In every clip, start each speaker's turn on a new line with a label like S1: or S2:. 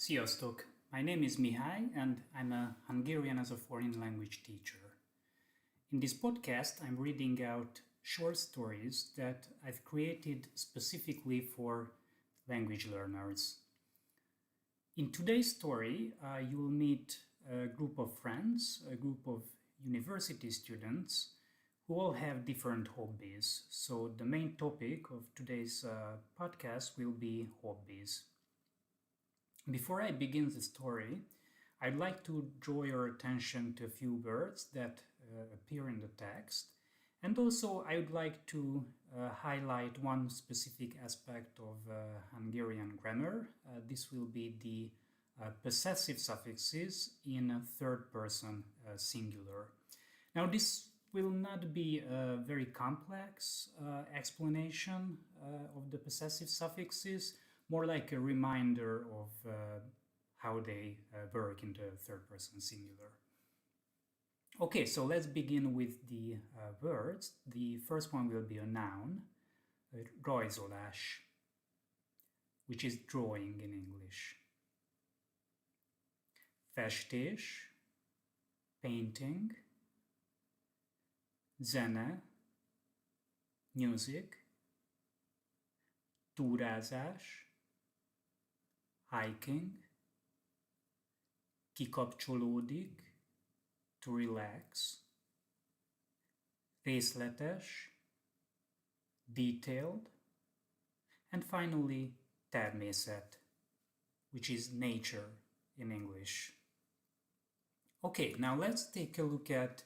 S1: Sziasztok! My name is Mihály and I'm a Hungarian as a foreign language teacher. In this podcast, I'm reading out short stories that I've created specifically for language learners. In today's story, you will meet a group of friends, a group of university students who all have different hobbies. So the main topic of today's podcast will be hobbies. Before I begin the story, I'd like to draw your attention to a few words that appear in the text, and also I would like to highlight one specific aspect of Hungarian grammar. This will be the possessive suffixes in third person singular. Now this will not be a very complex explanation of the possessive suffixes, more like a reminder of how they work in the third person singular. Okay, so let's begin with the words. The first one will be a noun, rajzolás, which is drawing in English. Festés, painting. Zene, music. Túrázás, hiking. Kikapcsolódik, to relax. Részletes, detailed. And finally, természet, which is nature in English. Okay, now let's take a look at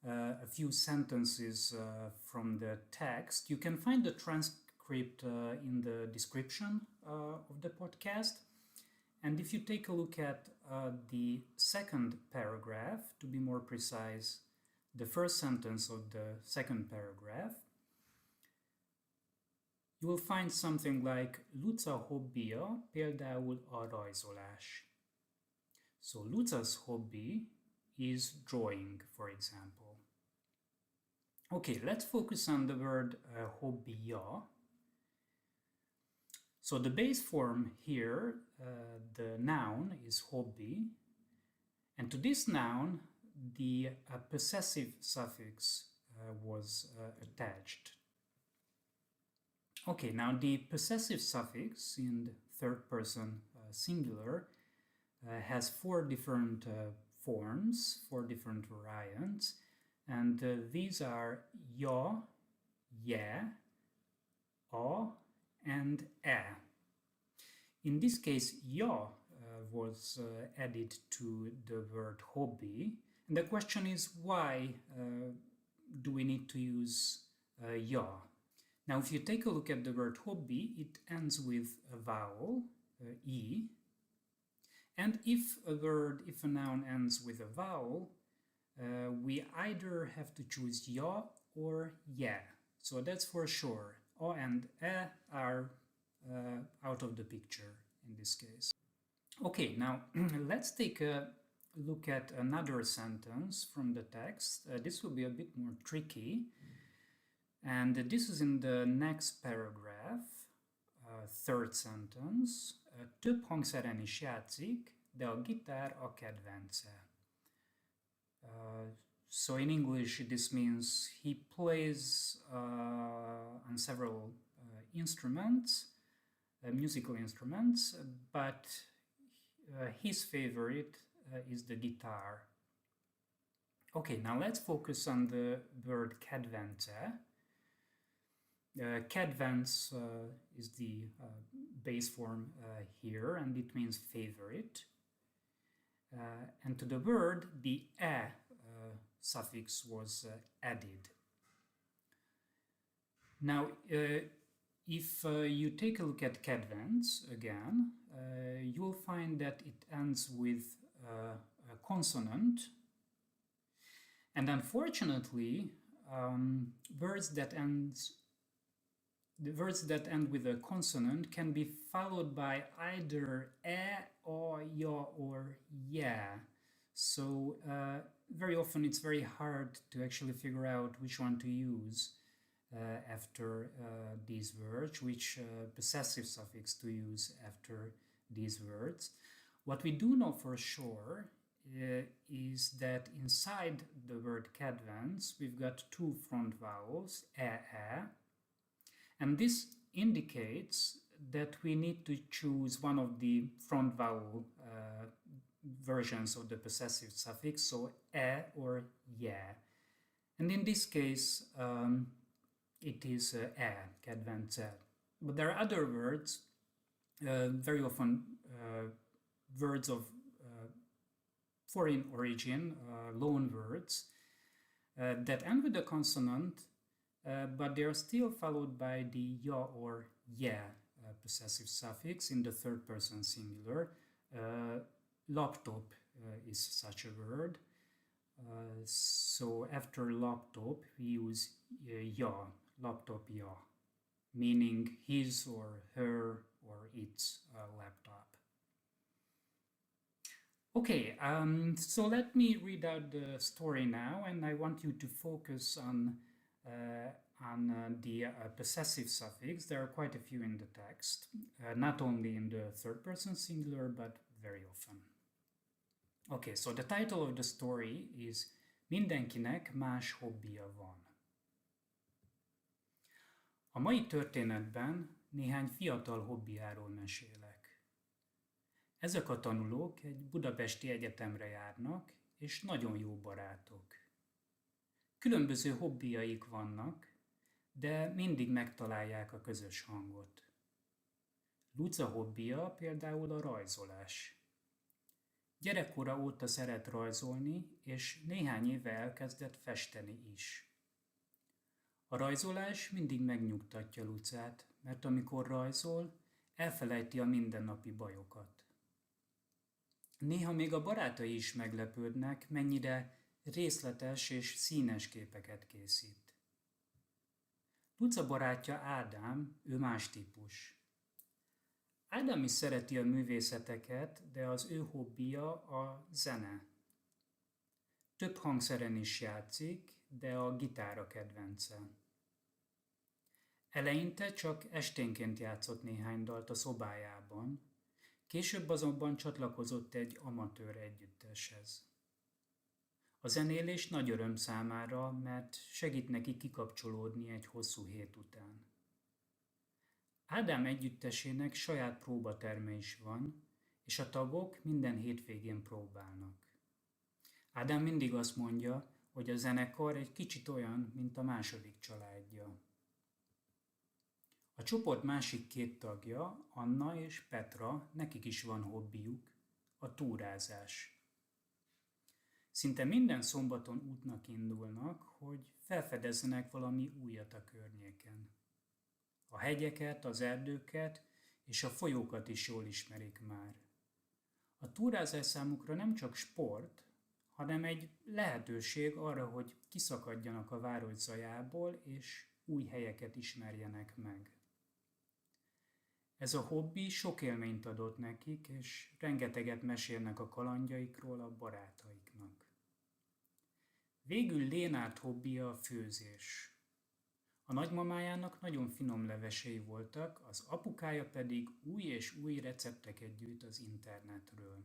S1: a few sentences from the text. You can find the transcript in the description of the podcast. And if you take a look at the second paragraph, to be more precise, the first sentence of the second paragraph, you will find something like Luca hobbija, például a rajzolás. So Luca's hobby is drawing, for example. Okay, let's focus on the word hobbija. So the base form here, the noun is hobby, and to this noun the possessive suffix was attached. Okay, now the possessive suffix in the third person singular has four different forms, four different variants, and these are ja, je, a, and e. In this case, ja was added to the word hobby, and the question is why do we need to use ja? Now, if you take a look at the word hobby, it ends with a vowel, e, and if a noun ends with a vowel, we either have to choose ja or je. So that's for sure. O and e are out of the picture in this case. Okay, now let's take a look at another sentence from the text. This will be a bit more tricky. And this is in the next paragraph, third sentence. Több hangszeren is játszik, de a gitár a kedvence. So in English, this means he plays on several instruments, musical instruments, but his favorite is the guitar. Okay, now let's focus on the word kedvence. Kedvenc is the base form here, and it means favorite. And to the word, the e suffix was added. Now, if you take a look at kedvenc again, you will find that it ends with a consonant. And unfortunately, words that end with a consonant can be followed by either e, o, ya, or yeah. So very often it's very hard to actually figure out which one to use after these words, which possessive suffix to use after these words. What we do know for sure is that inside the word kedvenc, we've got two front vowels, and this indicates that we need to choose one of the front vowel versions of the possessive suffix, so or yeah. And in this case, it is kedvence. But there are other words, very often words of foreign origin, loan words, that end with a consonant, but they are still followed by the ya or yeah possessive suffix in the third person singular. Laptop is such a word. So after laptop, we use ya, laptop ya, meaning his or her or its laptop. Okay, so let me read out the story now, and I want you to focus on the possessive suffix. There are quite a few in the text, not only in the third person singular, but very often. Okay, so the title of the story is Mindenkinek más hobbija van. A mai történetben néhány fiatal hobbijáról mesélek. Ezek a tanulók egy budapesti egyetemre járnak, és nagyon jó barátok. Különböző hobbijaik vannak, de mindig megtalálják a közös hangot. Luca hobbija például a rajzolás. Gyerekkora óta szeret rajzolni, és néhány éve elkezdett festeni is. A rajzolás mindig megnyugtatja Lucát, mert amikor rajzol, elfelejti a mindennapi bajokat. Néha még a barátai is meglepődnek, mennyire részletes és színes képeket készít. Luca barátja Ádám, ő más típus. Ádám is szereti a művészeteket, de az ő hobbija a zene. Több hangszeren is játszik, de a gitár a kedvence. Eleinte csak esténként játszott néhány dalt a szobájában, később azonban csatlakozott egy amatőr együtteshez. A zenélés nagy öröm számára, mert segít neki kikapcsolódni egy hosszú hét után. Ádám együttesének saját próbaterme is van, és a tagok minden hétvégén próbálnak. Ádám mindig azt mondja, hogy a zenekar egy kicsit olyan, mint a második családja. A csoport másik két tagja, Anna és Petra, nekik is van hobbijuk, a túrázás. Szinte minden szombaton útnak indulnak, hogy felfedezzenek valami újat a környéken. A hegyeket, az erdőket és a folyókat is jól ismerik már. A túrázás számukra nem csak sport, hanem egy lehetőség arra, hogy kiszakadjanak a város zajából és új helyeket ismerjenek meg. Ez a hobbi sok élményt adott nekik, és rengeteget mesélnek a kalandjaikról a barátaiknak. Végül Lénárd hobbija a főzés. A nagymamájának nagyon finom levesei voltak, az apukája pedig új és új recepteket gyűjt az internetről.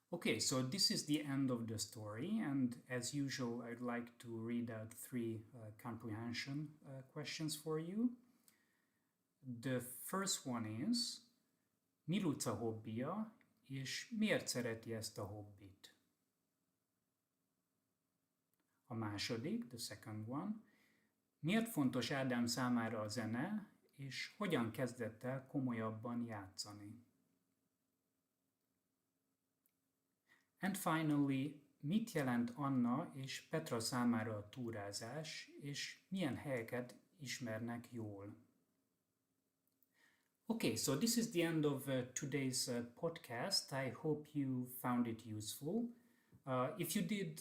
S1: Okay, so this is the end of the story, and as usual, I'd like to read out three comprehension questions for you. The first one is, mi Luca hobbija, és miért szereti ezt a hobbit? A második, the second one, miért fontos Ádám számára a zene, és hogyan kezdett el komolyabban játszani? And finally, mit jelent Anna és Petra számára a túrázás, és milyen helyeket ismernek jól? Okay, so this is the end of today's podcast. I hope you found it useful. If you did,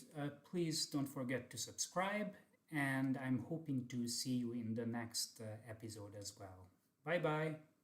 S1: please don't forget to subscribe, and I'm hoping to see you in the next episode as well. Bye-bye!